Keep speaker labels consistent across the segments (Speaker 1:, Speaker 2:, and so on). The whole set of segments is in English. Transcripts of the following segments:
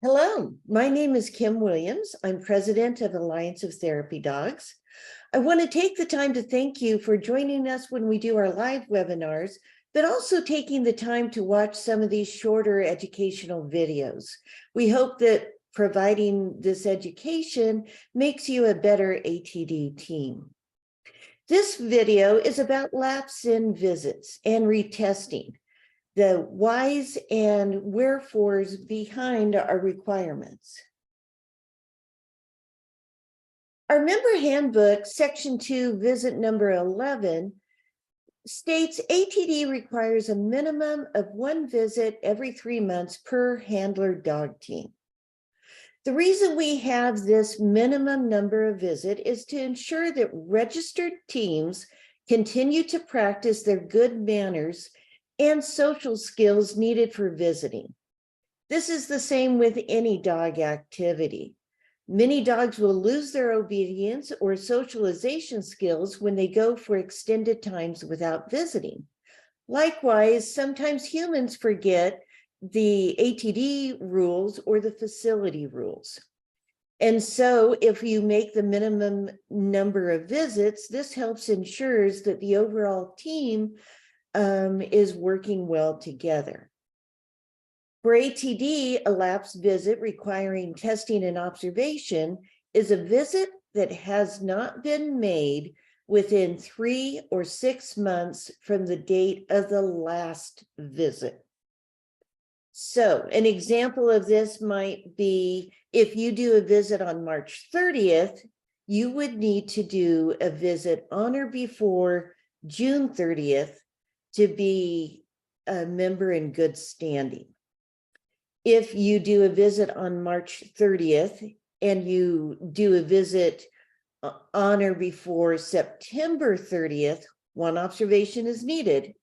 Speaker 1: Hello, my name is Kim Williams. I'm president of Alliance of Therapy Dogs. I want to take the time to thank you for joining us when we do our live webinars, but also taking the time to watch some of these shorter educational videos. We hope that providing this education makes you a better ATD team. This video is about lapse-in visits and retesting, the whys and wherefores behind our requirements. Our member handbook, section 2, visit number 11, states ATD requires a minimum of 1 visit every 3 months per handler dog team. The reason we have this minimum number of visit is to ensure that registered teams continue to practice their good manners and social skills needed for visiting. This is the same with any dog activity. Many dogs will lose their obedience or socialization skills when they go for extended times without visiting. Likewise, sometimes humans forget the ATD rules or the facility rules. And so if you make the minimum number of visits, this helps ensures that the overall team is working well together. For ATD, a lapse visit requiring testing and observation is a visit that has not been made within 3 or 6 months from the date of the last visit. So an example of this might be if you do a visit on March 30th, you would need to do a visit on or before June 30th to be a member in good standing. If you do a visit on March 30th and you do a visit on or before September 30th, 1 observation is needed.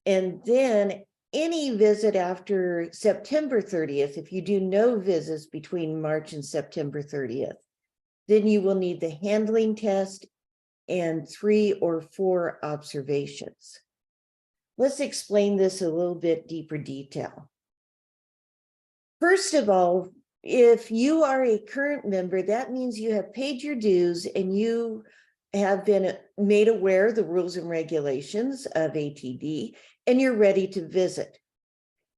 Speaker 1: And then any visit after September 30th, if you do no visits between March and September 30th, then you will need the handling test and 3 or 4 observations. Let's explain this a little bit deeper detail. First of all, if you are a current member, that means you have paid your dues and you have been made aware of the rules and regulations of ATD and you're ready to visit.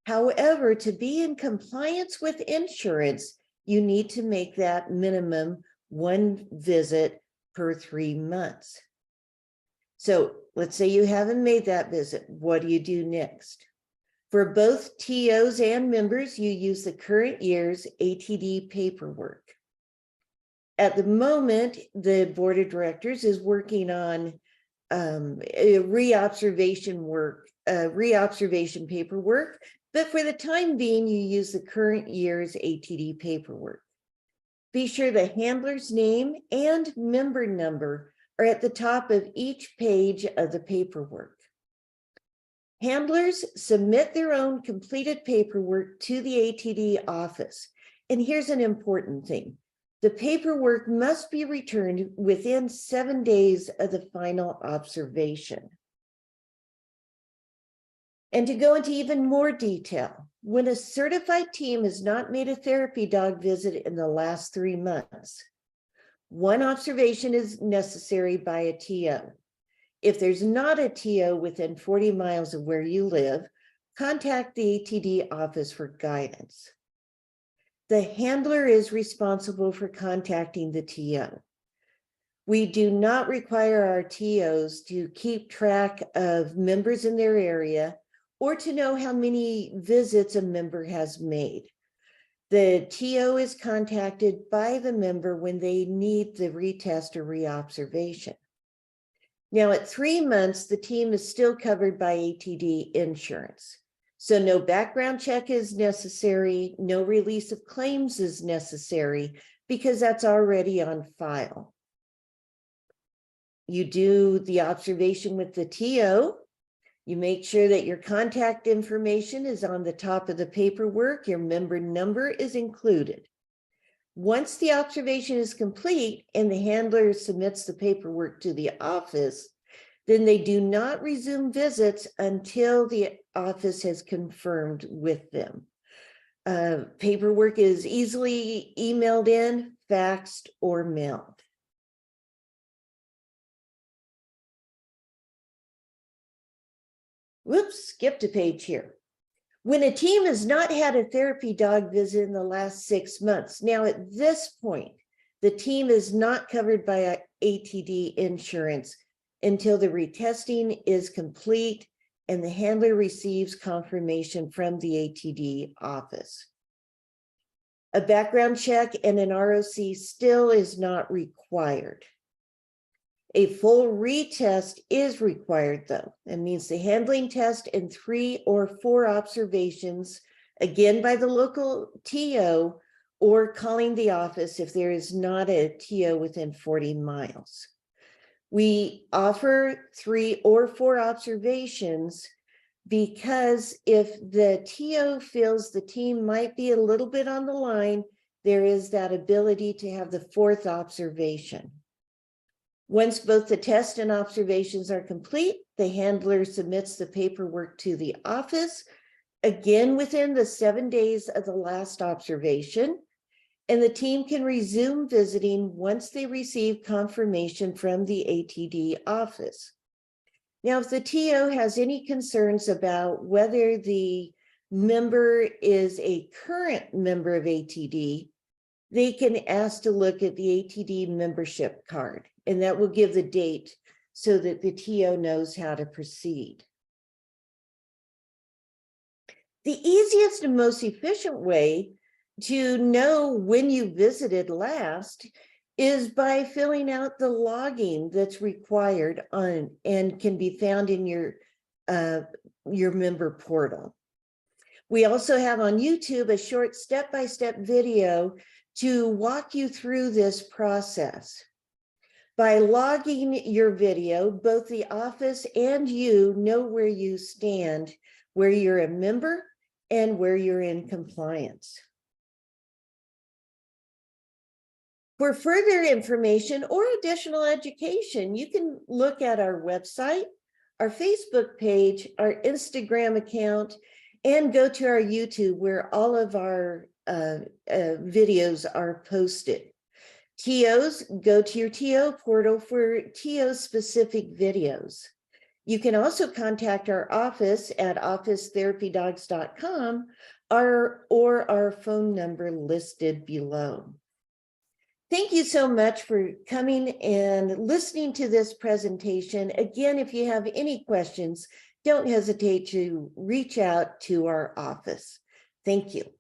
Speaker 1: However, to be in compliance with insurance, you need to make that minimum 1 visit per 3 months. So let's say you haven't made that visit. What do you do next? For both TOs and members, you use the current year's ATD paperwork. At the moment, the board of directors is working on reobservation paperwork, but for the time being, you use the current year's ATD paperwork. Be sure the handler's name and member number are at the top of each page of the paperwork. Handlers submit their own completed paperwork to the ATD office. And here's an important thing. The paperwork must be returned within 7 days of the final observation. And to go into even more detail, when a certified team has not made a therapy dog visit in the last 3 months, 1 observation is necessary by a TO. If there's not a TO within 40 miles of where you live, contact the ATD office for guidance. The handler is responsible for contacting the TO. We do not require our TOs to keep track of members in their area or to know how many visits a member has made. The TO is contacted by the member when they need the retest or reobservation. Now, at 3 months, the team is still covered by ATD insurance. So no background check is necessary, no release of claims is necessary because that's already on file. You do the observation with the TO. You make sure that your contact information is on the top of the paperwork, your member number is included. Once the observation is complete and the handler submits the paperwork to the office, then they do not resume visits until the office has confirmed with them. Paperwork is easily emailed in, faxed, or mailed. Whoops, skipped a page here. When a team has not had a therapy dog visit in the last 6 months, now at this point, the team is not covered by ATD insurance until the retesting is complete and the handler receives confirmation from the ATD office. A background check and an ROC still is not required. A full retest is required, though. That means the handling test and 3 or 4 observations, again by the local TO, or calling the office if there is not a TO within 40 miles. We offer 3 or 4 observations because if the TO feels the team might be a little bit on the line, there is that ability to have the 4th observation. Once both the test and observations are complete, the handler submits the paperwork to the office, again within the 7 days of the last observation, and the team can resume visiting once they receive confirmation from the ATD office. Now, if the TO has any concerns about whether the member is a current member of ATD, they can ask to look at the ATD membership card, and that will give the date so that the TO knows how to proceed. The easiest and most efficient way to know when you visited last is by filling out the logging that's required on and can be found in your member portal. We also have on YouTube a short step-by-step video to walk you through this process. By logging your video, both the office and you know where you stand, where you're a member and where you're in compliance. For further information or additional education, you can look at our website, our Facebook page, our Instagram account, and go to our YouTube where all of our videos are posted. TOs, go to your TO portal for TO specific videos. You can also contact our office at officetherapydogs.com or our phone number listed below. Thank you so much for coming and listening to this presentation. Again, if you have any questions, don't hesitate to reach out to our office. Thank you.